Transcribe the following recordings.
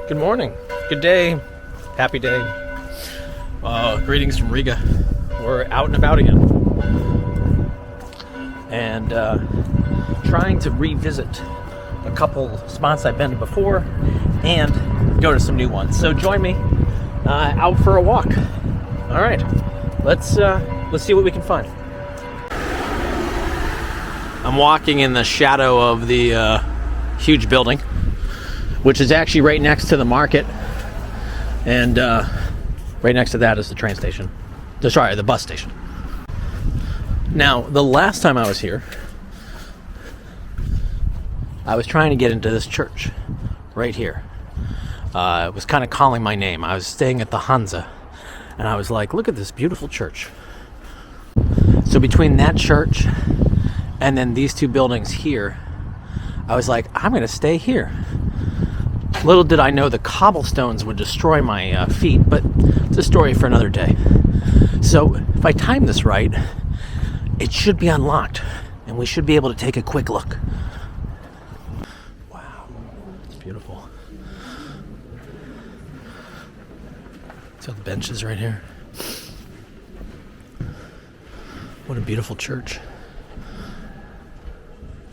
Good morning. Good day. Happy day. Greetings from Riga. We're out and about again. And trying to revisit a couple spots I've been to before and go to some new ones. So join me out for a walk. All right. Let's see what we can find. I'm walking in the shadow of the huge building, which is actually right next to the market, and right next to that is the train station. The bus station. Now, the last time I was here, I was trying to get into this church right here. It was kind of calling my name. I was staying at the Hansa, and I was like, look at this beautiful church. So between that church and then these two buildings here, I was like, I'm going to stay here. Little did I know the cobblestones would destroy my feet, but it's a story for another day. So if I time this right, it should be unlocked, and we should be able to take a quick look. Wow, it's beautiful. See all the benches right here. What a beautiful church.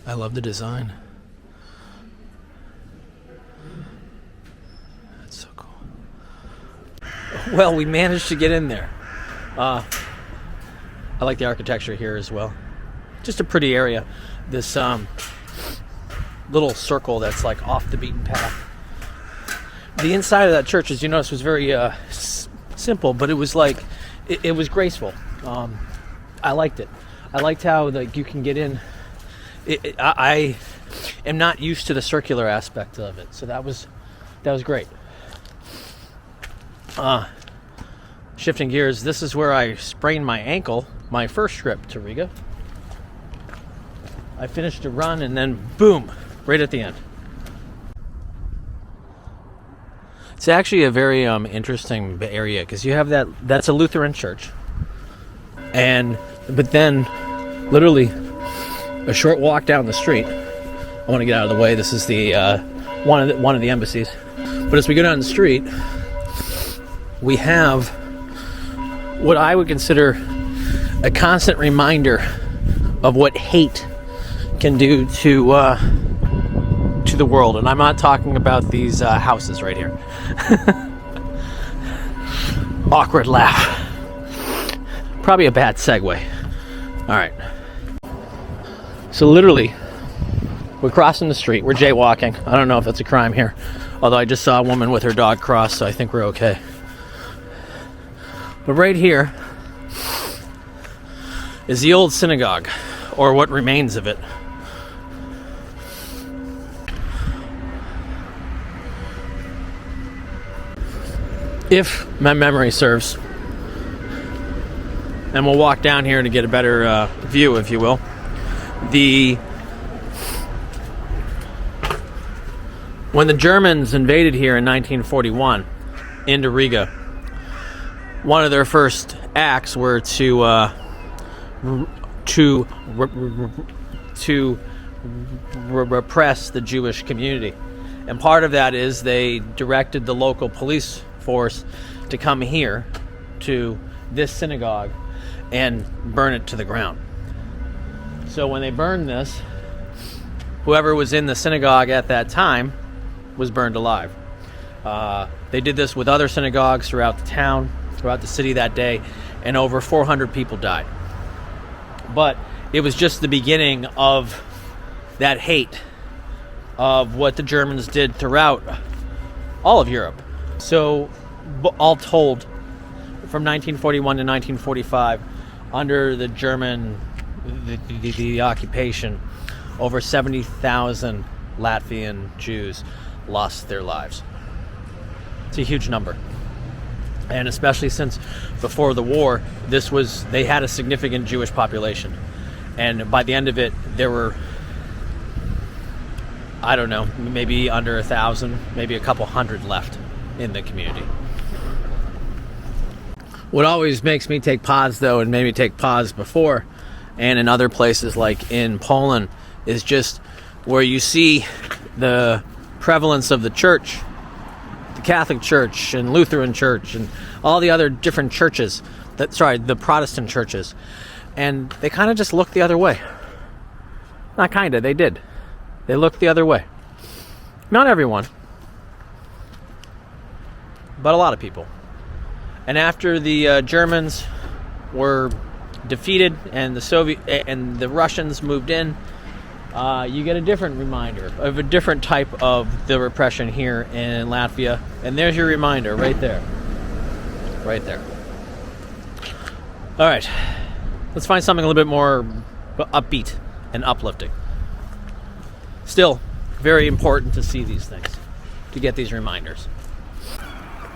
I love the design. Well, we managed to get in there. I like the architecture here as well. Just a pretty area. This little circle that's like off the beaten path. The inside of that church, as you notice, was very simple, but it was like it was graceful. I liked it. I liked how you can get in. I am not used to the circular aspect of it, so that was great. Shifting gears, this is where I sprained my ankle my first trip to Riga. I finished a run and then boom, right at the end. It's actually a very interesting area because you have that's a Lutheran church, but then literally a short walk down the street. I want to get out of the way. This is the one of the embassies. But as we go down the street, we have what I would consider a constant reminder of what hate can do to the world. And I'm not talking about these houses right here. Awkward laugh. Probably a bad segue. All right. So literally, we're crossing the street. We're jaywalking. I don't know if that's a crime here. Although I just saw a woman with her dog cross, so I think we're okay. But right here is the old synagogue, or what remains of it. If my memory serves. And we'll walk down here to get a better view, if you will. When the Germans invaded here in 1941 into Riga, one of their first acts were to repress the Jewish community. And part of that is they directed the local police force to come here to this synagogue and burn it to the ground. So when they burned this, whoever was in the synagogue at that time was burned alive. They did this with other synagogues throughout the town, throughout the city that day, and over 400 people died. But it was just the beginning of that hate of what the Germans did throughout all of Europe. So all told, from 1941 to 1945, under the German the occupation, over 70,000 Latvian Jews lost their lives. It's a huge number. And especially since before the war, they had a significant Jewish population. And by the end of it, there were, I don't know, maybe under 1,000, maybe a couple hundred left in the community. What always makes me take pause, though, and made me take pause before, and in other places like in Poland, is just where you see the prevalence of the church the Catholic Church and Lutheran Church and all the other different churches, the Protestant churches, and they kind of just looked the other way. Not kind of, they did. They looked the other way. Not everyone, but a lot of people. And after the Germans were defeated and the Russians moved in, you get a different reminder of a different type of the repression here in Latvia. And there's your reminder right there. Right there. All right. Let's find something a little bit more upbeat and uplifting. Still, very important to see these things, to get these reminders.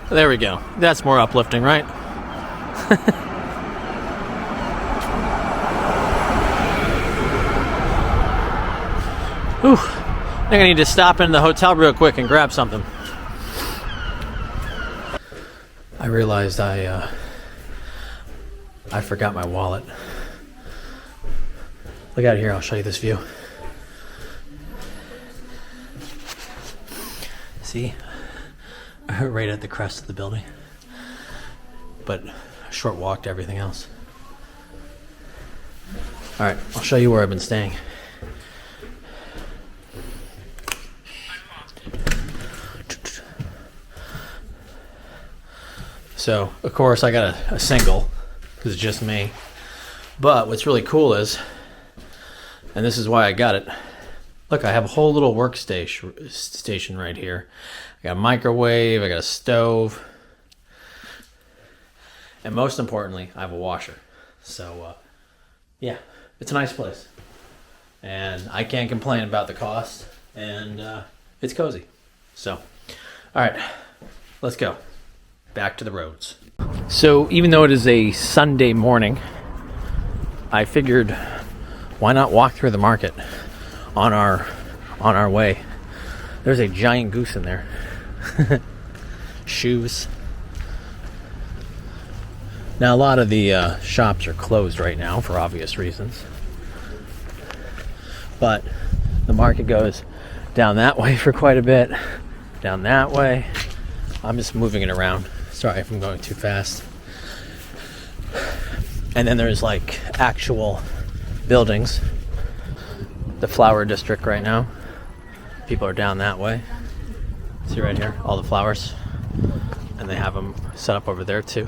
There we go. That's more uplifting, right? Whew. I think I need to stop in the hotel real quick and grab something. I realized I forgot my wallet. Look out here, I'll show you this view. See? Right at the crest of the building. But a short walk to everything else. Alright, I'll show you where I've been staying. So, of course, I got a single, because it's just me. But what's really cool is, and this is why I got it, look, I have a whole little workstation right here. I got a microwave, I got a stove, and most importantly, I have a washer. So, yeah, it's a nice place. And I can't complain about the cost, and it's cozy. So, all right, let's go. Back to the roads. So, even though it is a Sunday morning, I figured, why not walk through the market on our way? There's a giant goose in there. Shoes. Now, a lot of the shops are closed right now for obvious reasons. But the market goes down that way for quite a bit. Down that way. I'm just moving it around. Sorry if I'm going too fast. And then there's like actual buildings. The flower district right now. People are down that way. See right here, all the flowers. And they have them set up over there too.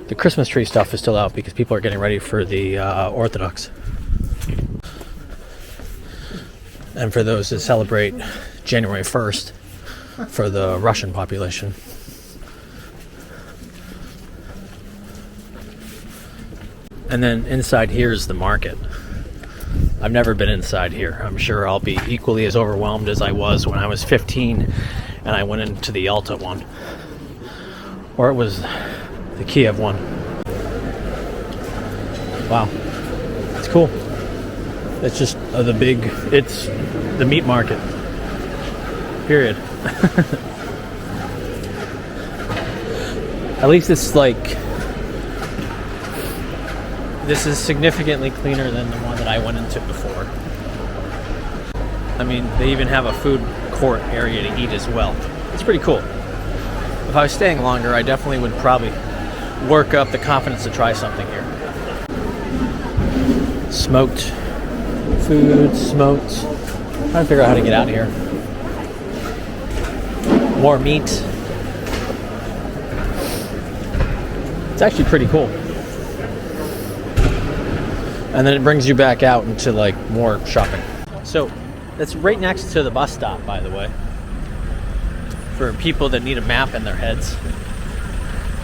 The Christmas tree stuff is still out because people are getting ready for the Orthodox. And for those that celebrate January 1st for the Russian population. And then inside here is the market. I've never been inside here. I'm sure I'll be equally as overwhelmed as I was when I was 15 and I went into the Alta one. Or it was the Kiev one. Wow. It's cool. It's just it's the meat market. Period. At least it's like, this is significantly cleaner than the one that I went into before. I mean, they even have a food court area to eat as well. It's pretty cool. If I was staying longer, I definitely would probably work up the confidence to try something here. Smoked food, smoked. Trying to figure out how to get out of here. More meat. It's actually pretty cool. And then it brings you back out into like more shopping. So that's right next to the bus stop, by the way. For people that need a map in their heads,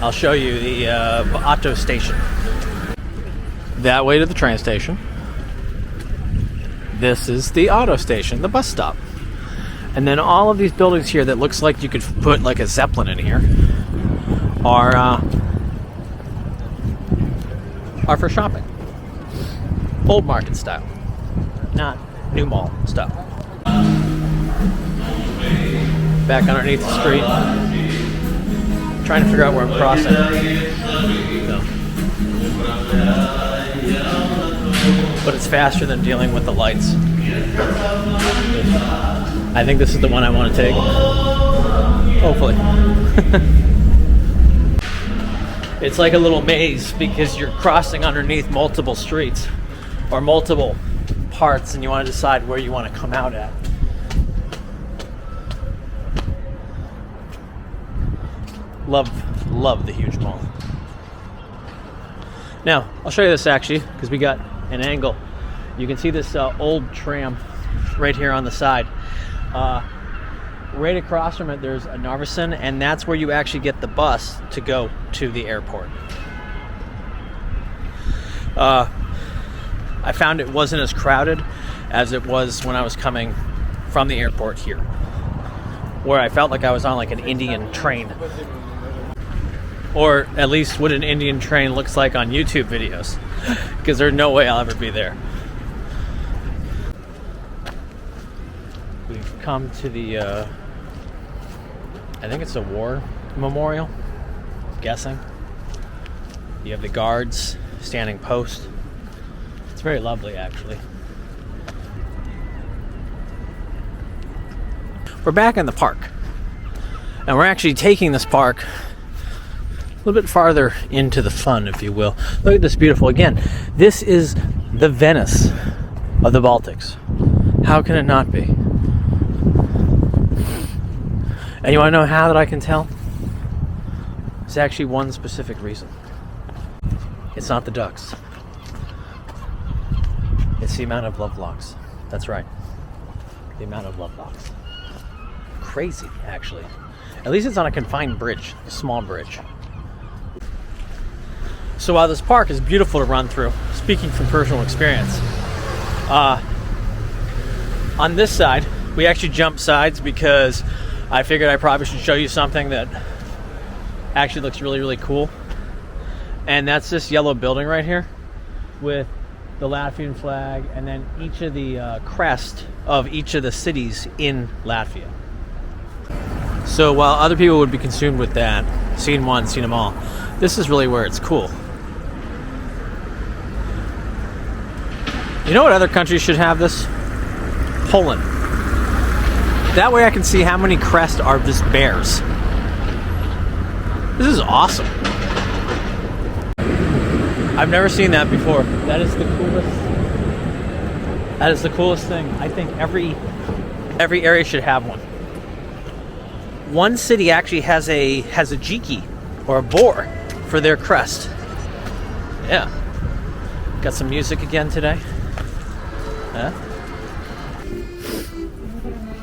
I'll show you the auto station. That way to the train station. This is the auto station, the bus stop. And then all of these buildings here that looks like you could put like a Zeppelin in here are for shopping. Old market style, not new mall style. Back underneath the street. Trying to figure out where I'm crossing. No. But it's faster than dealing with the lights. I think this is the one I want to take. Hopefully. It's like a little maze because you're crossing underneath multiple streets or multiple parts, and you want to decide where you want to come out at. Love the huge mall. Now, I'll show you this actually, because we got an angle. You can see this old tram right here on the side. Right across from it, there's a Narvesen, and that's where you actually get the bus to go to the airport. I found it wasn't as crowded as it was when I was coming from the airport here, where I felt like I was on like an Indian train. Or at least what an Indian train looks like on YouTube videos, because there's no way I'll ever be there. We've come to the, I think it's a war memorial, I'm guessing. You have the guards standing post. It's very lovely, actually. We're back in the park, and we're actually taking this park a little bit farther into the fun, if you will. Look at this beautiful, again, this is the Venice of the Baltics. How can it not be? And you want to know how that I can tell? It's actually one specific reason. It's not the ducks. It's the amount of lovelocks. That's right. The amount of lovelocks. Crazy, actually. At least it's on a confined bridge, a small bridge. So while this park is beautiful to run through, speaking from personal experience, on this side, we actually jumped sides because I figured I probably should show you something that actually looks really, really cool. And that's this yellow building right here with the Latvian flag and then each of the crest of each of the cities in Latvia. So while other people would be consumed with that, seen one, seen them all, this is really where it's cool. You know what other countries should have this? Poland. That way I can see how many crests are just bears. This is awesome. I've never seen that before. That is the coolest. That is the coolest thing. I think every area should have one. One city actually has a jiki or a boar for their crest. Yeah. Got some music again today. Yeah.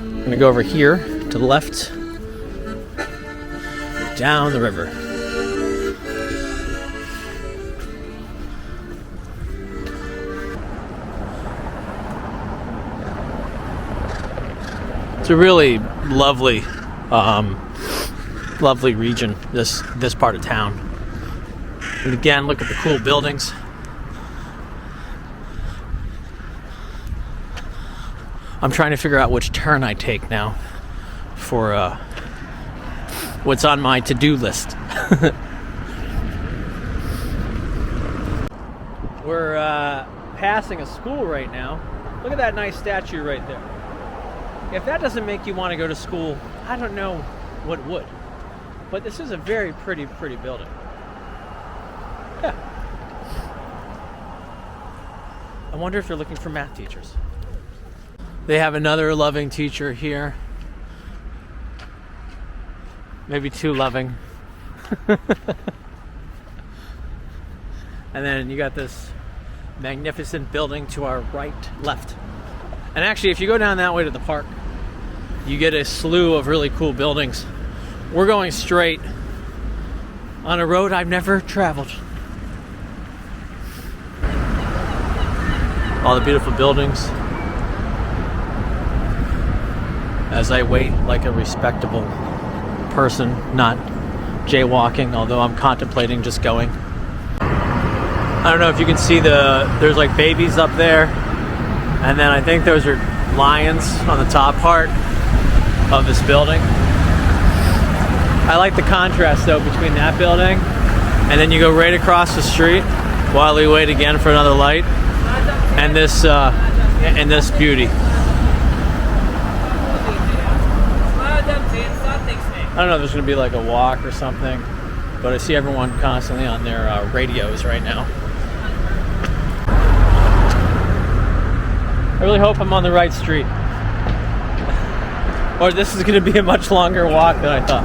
I'm gonna go over here to the left, down the river. It's a really lovely, lovely region, this part of town. And again, look at the cool buildings. I'm trying to figure out which turn I take now for what's on my to-do list. We're passing a school right now. Look at that nice statue right there. If that doesn't make you want to go to school, I don't know what would. But this is a very pretty building. Yeah. I wonder if they're looking for math teachers. They have another loving teacher here. Maybe too loving. And then you got this magnificent building to our left. And actually, if you go down that way to the park, you get a slew of really cool buildings. We're going straight on a road I've never traveled. All the beautiful buildings. As I wait like a respectable person, not jaywalking, although I'm contemplating just going. I don't know if you can see there's like babies up there, and then I think those are lions on the top part of this building. I like the contrast though between that building and then you go right across the street while we wait again for another light, and this beauty. I don't know if there's going to be like a walk or something, but I see everyone constantly on their radios right now. I really hope I'm on the right street. Or this is going to be a much longer walk than I thought.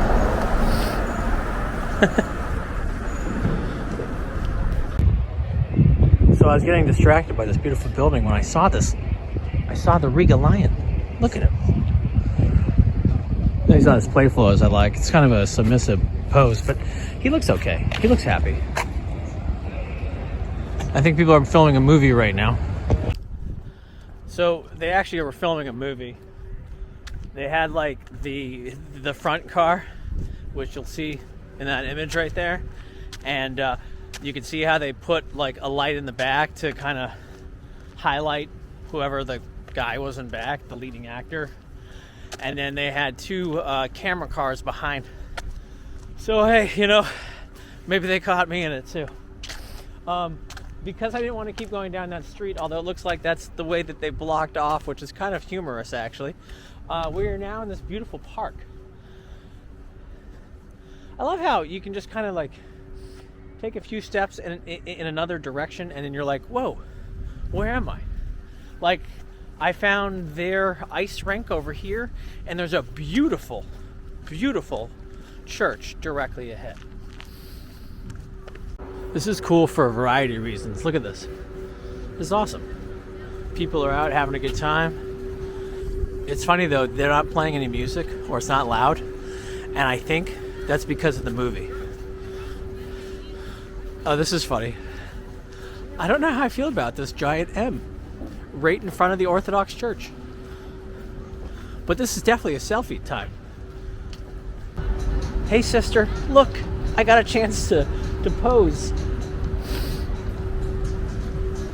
So I was getting distracted by this beautiful building when I saw this. I saw the Riga lion. Look at him. He's not as playful as I like. It's kind of a submissive pose, but he looks okay. He looks happy. I think people are filming a movie right now. So they actually were filming a movie. They had like the front car, which you'll see in that image right there, and you can see how they put like a light in the back to kind of highlight whoever the guy was in back, the leading actor. And then they had two camera cars behind. So hey, you know, maybe they caught me in it too. Because I didn't want to keep going down that street, although it looks like that's the way that they blocked off, which is kind of humorous actually. We are now in this beautiful park. I love how you can just kind of like take a few steps in another direction, and then you're like, whoa, where am I? Like, I found their ice rink over here, and there's a beautiful, beautiful church directly ahead. This is cool for a variety of reasons. Look at this. This is awesome. People are out having a good time. It's funny though, they're not playing any music, or it's not loud, and I think that's because of the movie. Oh, this is funny. I don't know how I feel about this giant M right in front of the Orthodox church. But this is definitely a selfie time. Hey sister, look, I got a chance to pose.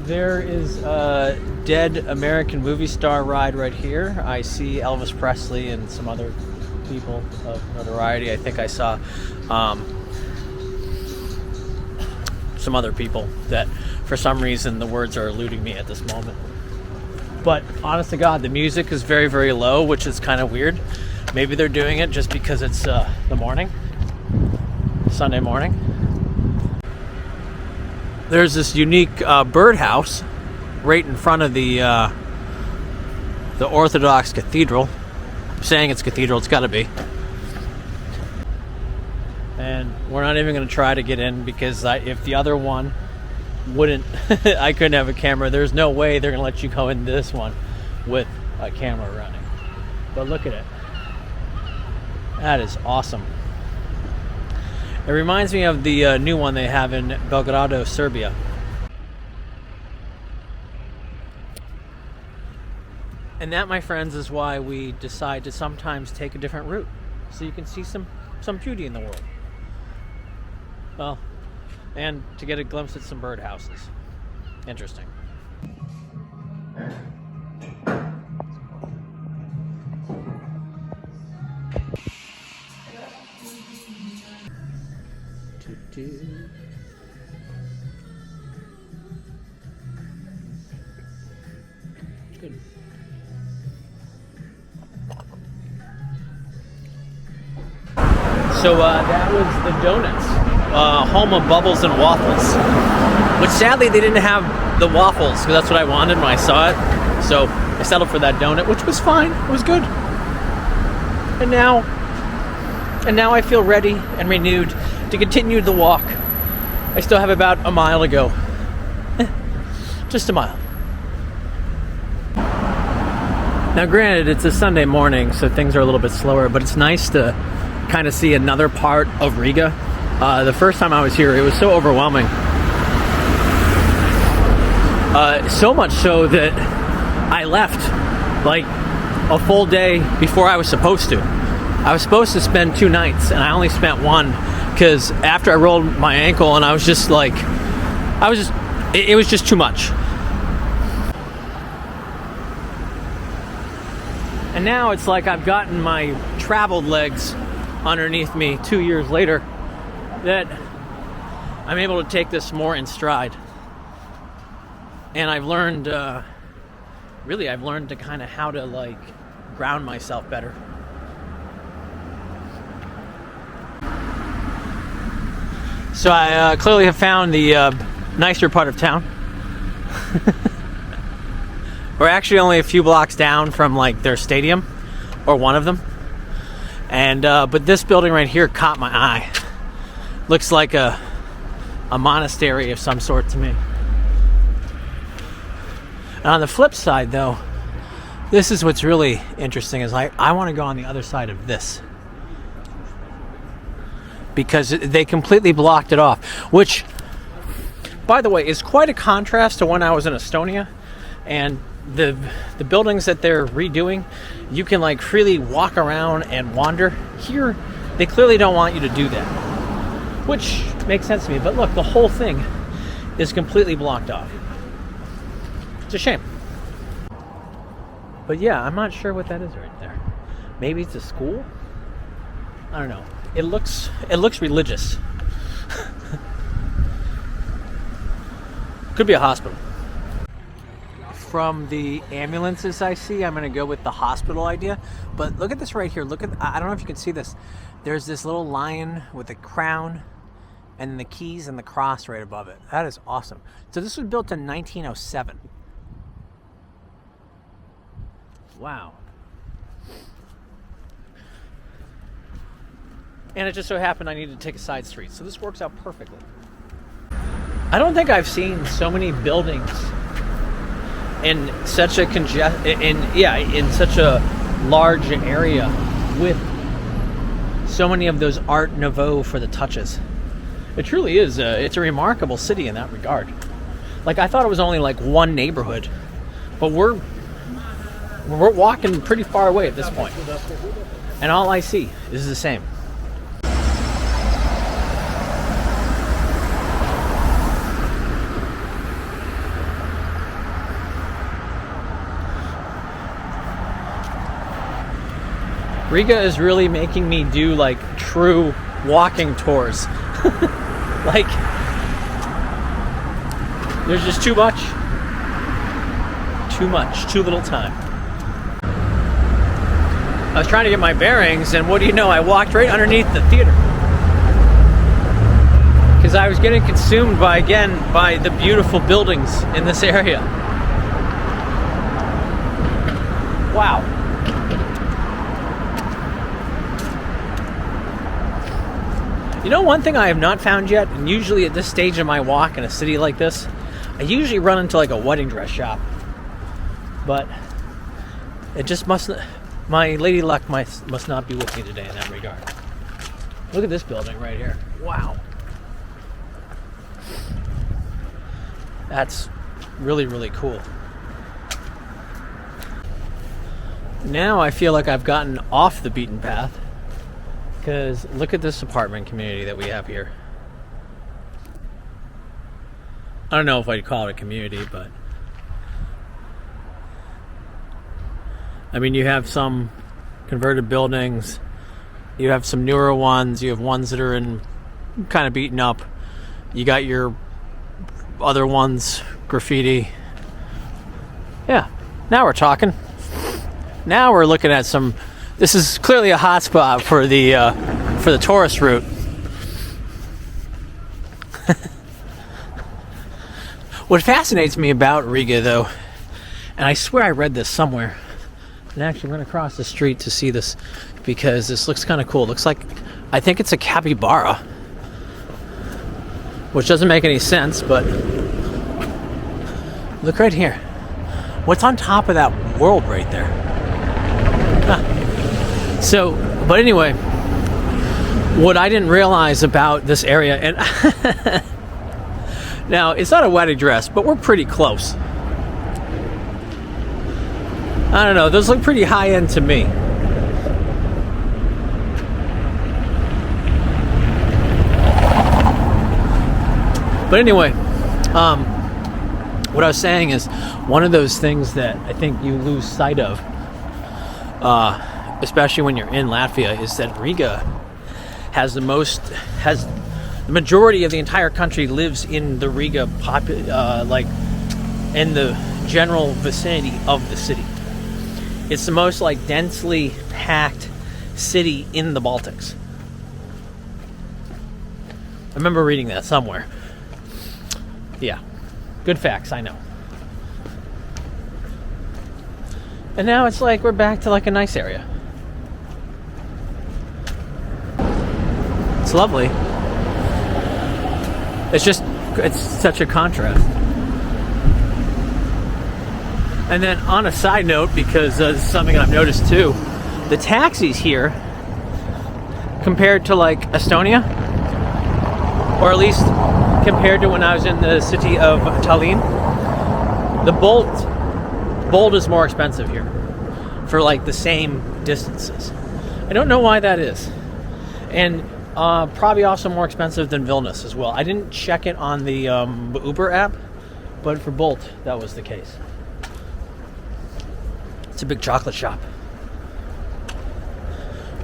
There is a dead American movie star ride right here. I see Elvis Presley and some other people of notoriety. I think I saw some other people that for some reason the words are eluding me at this moment. But honest to God, the music is very, very low, which is kind of weird. Maybe they're doing it just because it's the morning, Sunday morning. There's this unique birdhouse right in front of the Orthodox Cathedral. I'm saying it's cathedral, it's gotta be. And we're not even gonna try to get in because if the other one wouldn't, I couldn't have a camera. There's no way they're gonna let you go in this one with a camera running. But look at it. That is awesome. It reminds me of the new one they have in Belgrado, Serbia. And that, my friends, is why we decide to sometimes take a different route, so you can see some beauty in the world. Well, and to get a glimpse at some birdhouses. Interesting. Good. So that was the Donuts, home of bubbles and waffles, which sadly they didn't have the waffles because that's what I wanted when I saw it. So I settled for that donut, which was fine. It was good. And now I feel ready and renewed to continue the walk. I still have about a mile to go. Just a mile. Now granted, it's a Sunday morning, so things are a little bit slower, but it's nice to kind of see another part of Riga. The first time I was here, it was so overwhelming. So much so that I left like a full day before I was supposed to. I was supposed to spend 2 nights, and I only spent 1 because after I rolled my ankle, and I was just like, it was just too much. And now it's like I've gotten my traveled legs underneath me 2 years later, that I'm able to take this more in stride. And I've learned, I've learned to kind of how to like ground myself better. So I clearly have found the nicer part of town. We're actually only a few blocks down from like their stadium, or one of them. And but this building right here caught my eye. Looks like a monastery of some sort to me. And on the flip side, though, this is what's really interesting. Is I want to go on the other side of this, because they completely blocked it off, which, by the way, is quite a contrast to when I was in Estonia. And the buildings that they're redoing, you can like freely walk around and wander. Here, they clearly don't want you to do that, which makes sense to me. But look, the whole thing is completely blocked off. It's a shame. But yeah, I'm not sure what that is right there. Maybe it's a school? I don't know. It looks religious. Could be a hospital. From the ambulances I see, I'm going to go with the hospital idea. But look at this right here. I don't know if you can see this. There's this little lion with a crown and the keys and the cross right above it. That is awesome. So this was built in 1907. Wow. And it just so happened I needed to take a side street. So this works out perfectly. I don't think I've seen so many buildings in such a in such a large area with so many of those Art Nouveau for the touches. It truly is. It's a remarkable city in that regard. Like, I thought it was only like one neighborhood, but we're walking pretty far away at this point, and all I see is the same. Riga is really making me do like true walking tours. Like, there's just too much, too little time. I was trying to get my bearings, and what do you know, I walked right underneath the theater, because I was getting consumed by the beautiful buildings in this area. Wow. You know, one thing I have not found yet, and usually at this stage of my walk in a city like this, I usually run into like a wedding dress shop. But it just my lady luck must not be with me today in that regard. Look at this building right here. Wow. That's really, really cool. Now I feel like I've gotten off the beaten path, because look at this apartment community that we have here. I don't know if I'd call it a community, but I mean, you have some converted buildings, you have some newer ones, you have ones that are in kind of beaten up, you got your other ones, graffiti. Yeah, now we're talking. Now we're looking at some. This is clearly a hot spot for the tourist route. What fascinates me about Riga, though, and I swear I read this somewhere, and actually I'm going to cross the street to see this, because this looks kind of cool. It looks like, I think it's a capybara, which doesn't make any sense, but look right here. What's on top of that world right there? Huh. So, but anyway, what I didn't realize about this area, and now it's not a wedding dress, but we're pretty close. I don't know, those look pretty high end to me. But anyway, what I was saying is, one of those things that I think you lose sight of, especially when you're in Latvia, is that Riga has the majority of the entire country lives in the Riga in the general vicinity of the city. It's the most like densely packed city in the Baltics. I remember reading that somewhere. Yeah. Good facts, I know. And now it's like we're back to like a nice area. It's lovely. It's such a contrast. And then on a side note, because this is something I've noticed too, the taxis here, compared to like Estonia, or at least compared to when I was in the city of Tallinn, the Bolt is more expensive here for like the same distances. I don't know why that is. And probably also more expensive than Vilnius as well. I didn't check it on the Uber app, but for Bolt, that was the case. It's a big chocolate shop.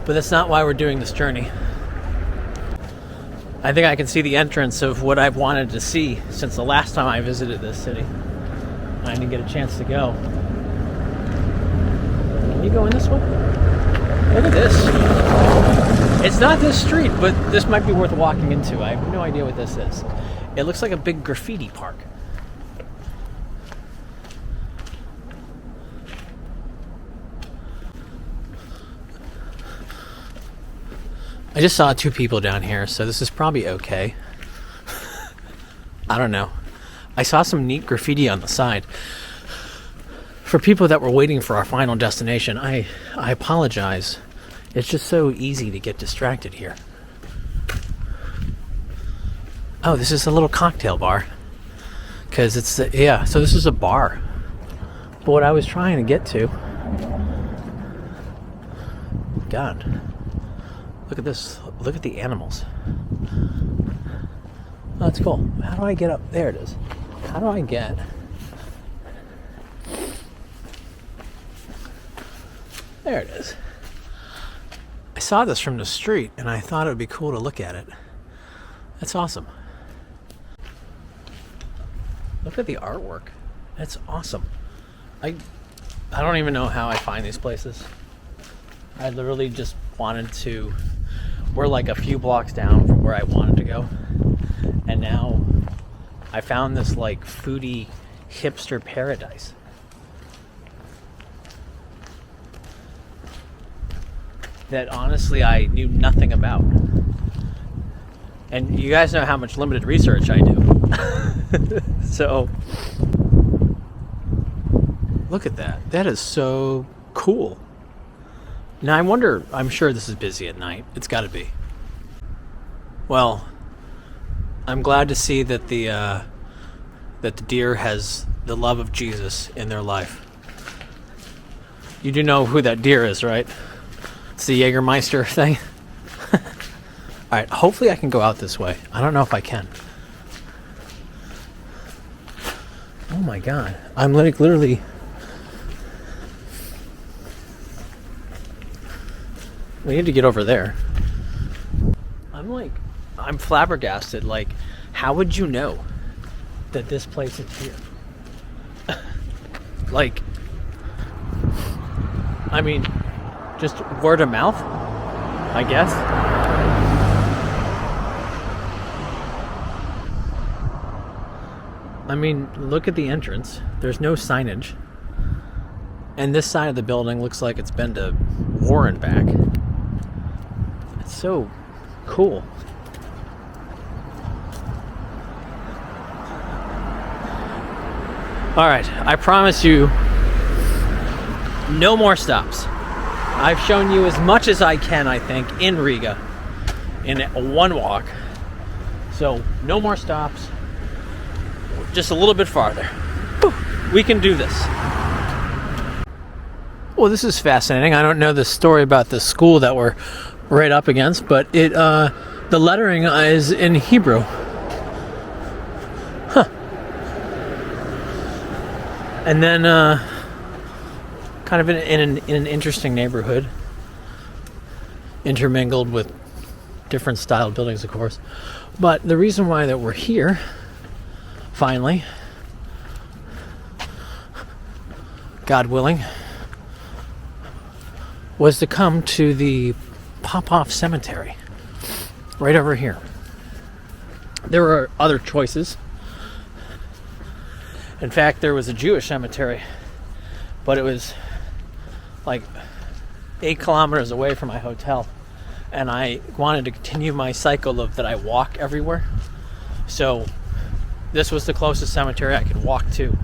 But that's not why we're doing this journey. I think I can see the entrance of what I've wanted to see since the last time I visited this city. I didn't get a chance to go. Can you go in this way? Look at this. It's not this street, but this might be worth walking into. I have no idea what this is. It looks like a big graffiti park. I just saw 2 people down here, so this is probably okay. I don't know. I saw some neat graffiti on the side. For people that were waiting for our final destination, I apologize. It's just so easy to get distracted here. Oh, this is a little cocktail bar. Because it's, so this is a bar. But what I was trying to get to... God. Look at this. Look at the animals. Oh, that's cool. How do I get up? There it is. How do I get... There it is. I saw this from the street, and I thought it would be cool to look at it. That's awesome. Look at the artwork. That's awesome. I don't even know how I find these places. I literally just wanted to... We're like a few blocks down from where I wanted to go. And now I found this like foodie hipster paradise. That honestly I knew nothing about. And you guys know how much limited research I do. So, look at that. That is so cool. Now I wonder, I'm sure this is busy at night. It's got to be. Well, I'm glad to see that the deer has the love of Jesus in their life. You do know who that deer is, right? It's the Jägermeister thing. Alright, hopefully I can go out this way. I don't know if I can. Oh my god. I'm literally... We need to get over there. I'm flabbergasted. Like, how would you know that this place is here? Like, I mean, just word of mouth, I guess. I mean, look at the entrance. There's no signage. And this side of the building looks like it's been to war and back. It's so cool. Alright, I promise you no more stops. I've shown you as much as I can, I think, in Riga in one walk. So, no more stops. Just a little bit farther. Whew, we can do this. Well, this is fascinating. I don't know the story about the school that we're right up against, but the lettering is in Hebrew. Huh. And then kind of in an interesting neighborhood, intermingled with different style buildings, of course. But the reason why that we're here, finally, God willing, was to come to the Pokrov Cemetery, right over here. There were other choices. In fact, there was a Jewish cemetery, but it was like 8 kilometers away from my hotel, and I wanted to continue my cycle of that I walk everywhere. So this was the closest cemetery I could walk to,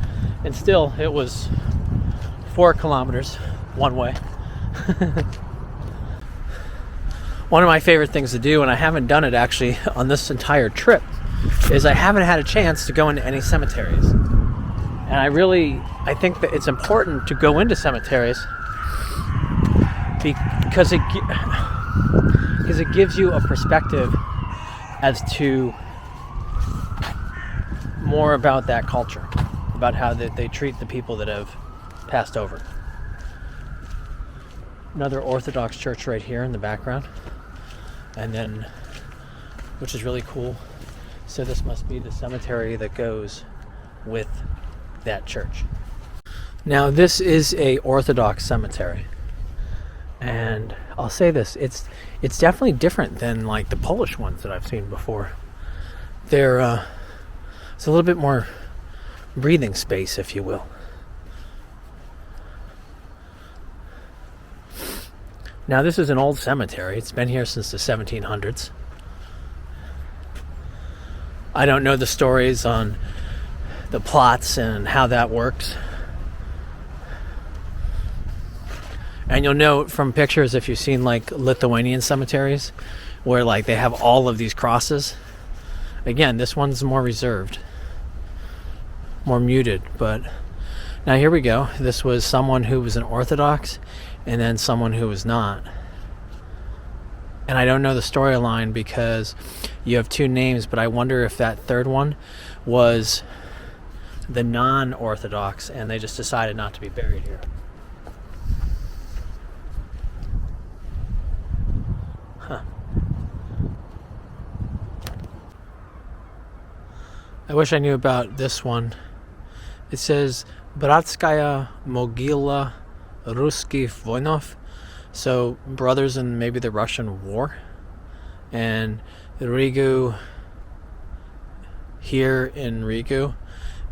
and still it was 4 kilometers one way. One of my favorite things to do, and I haven't done it actually on this entire trip, is I haven't had a chance to go into any cemeteries. And I think that it's important to go into cemeteries because it gives you a perspective as to more about that culture, about how they treat the people that have passed over. Another Orthodox church right here in the background, and then, which is really cool. So this must be the cemetery that goes with that church. Now this is a Orthodox cemetery, and I'll say this, it's definitely different than like the Polish ones that I've seen before. They're it's a little bit more breathing space, if you will. Now this is an old cemetery. It's been here since the 1700s. I don't know the stories on the plots and how that works. And you'll know from pictures, if you've seen like Lithuanian cemeteries, where like they have all of these crosses. Again, this one's more reserved, more muted. But now here we go. This was someone who was an Orthodox, and then someone who was not. And I don't know the storyline because you have 2 names, but I wonder if that third one was the non-Orthodox and they just decided not to be buried here. Huh. I wish I knew about this one. It says Bratskaya Mogila Ruski Voinov, so brothers in maybe the Russian war, and Riga here in Riga,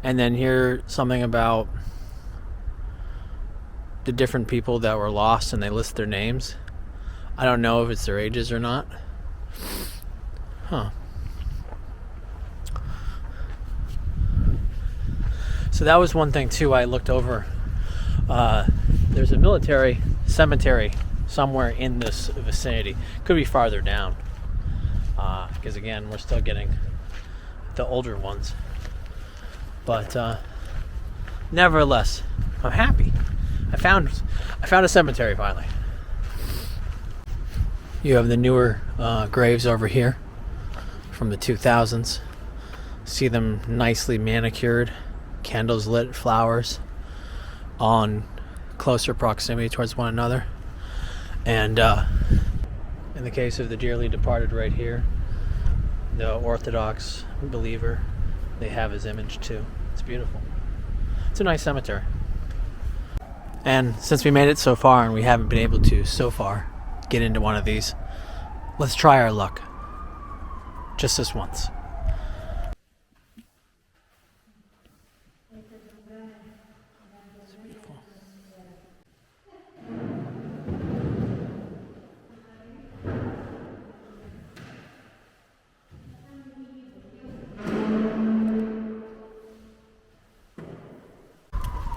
and then here something about the different people that were lost, and they list their names. I don't know if it's their ages or not. Huh. So that was one thing too I looked over. There's a military cemetery somewhere in this vicinity. Could be farther down, because again, we're still getting the older ones. But nevertheless, I'm happy. I found a cemetery finally. You have the newer graves over here from the 2000s. See them nicely manicured, candles lit, flowers, all in closer proximity towards one another. And in the case of the dearly departed right here, the Orthodox believer, they have his image too. It's beautiful. It's a nice cemetery. And since we made it so far and we haven't been able to so far get into one of these, let's try our luck. Just this once. It's beautiful.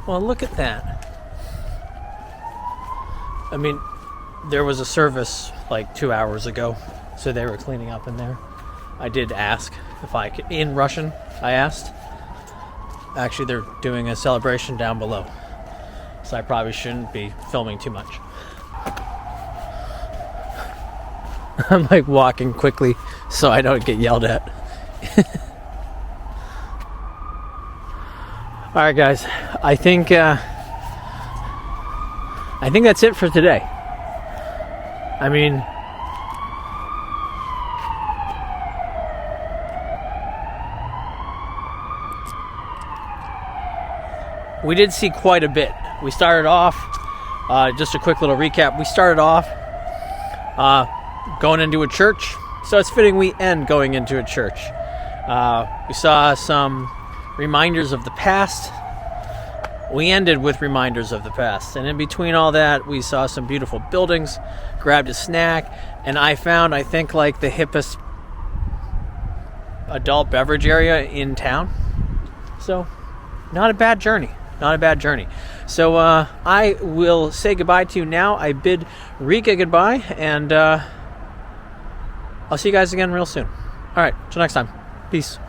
Well, look at that. I mean, there was a service like 2 hours ago, so they were cleaning up in there. I did ask if I could, in Russian, I asked. Actually, they're doing a celebration down below, so I probably shouldn't be filming too much. I'm like walking quickly so I don't get yelled at. Alright guys, I think that's it for today. I mean, we did see quite a bit. We started off, just a quick little recap, we started off going into a church, so it's fitting we end going into a church. We saw some reminders of the past. We ended with reminders of the past. And in between all that, we saw some beautiful buildings, grabbed a snack, and I found, I think, like the hippest adult beverage area in town. So, not a bad journey. Not a bad journey. So, I will say goodbye to you now. I bid Riga goodbye, and I'll see you guys again real soon. All right, till next time. Peace.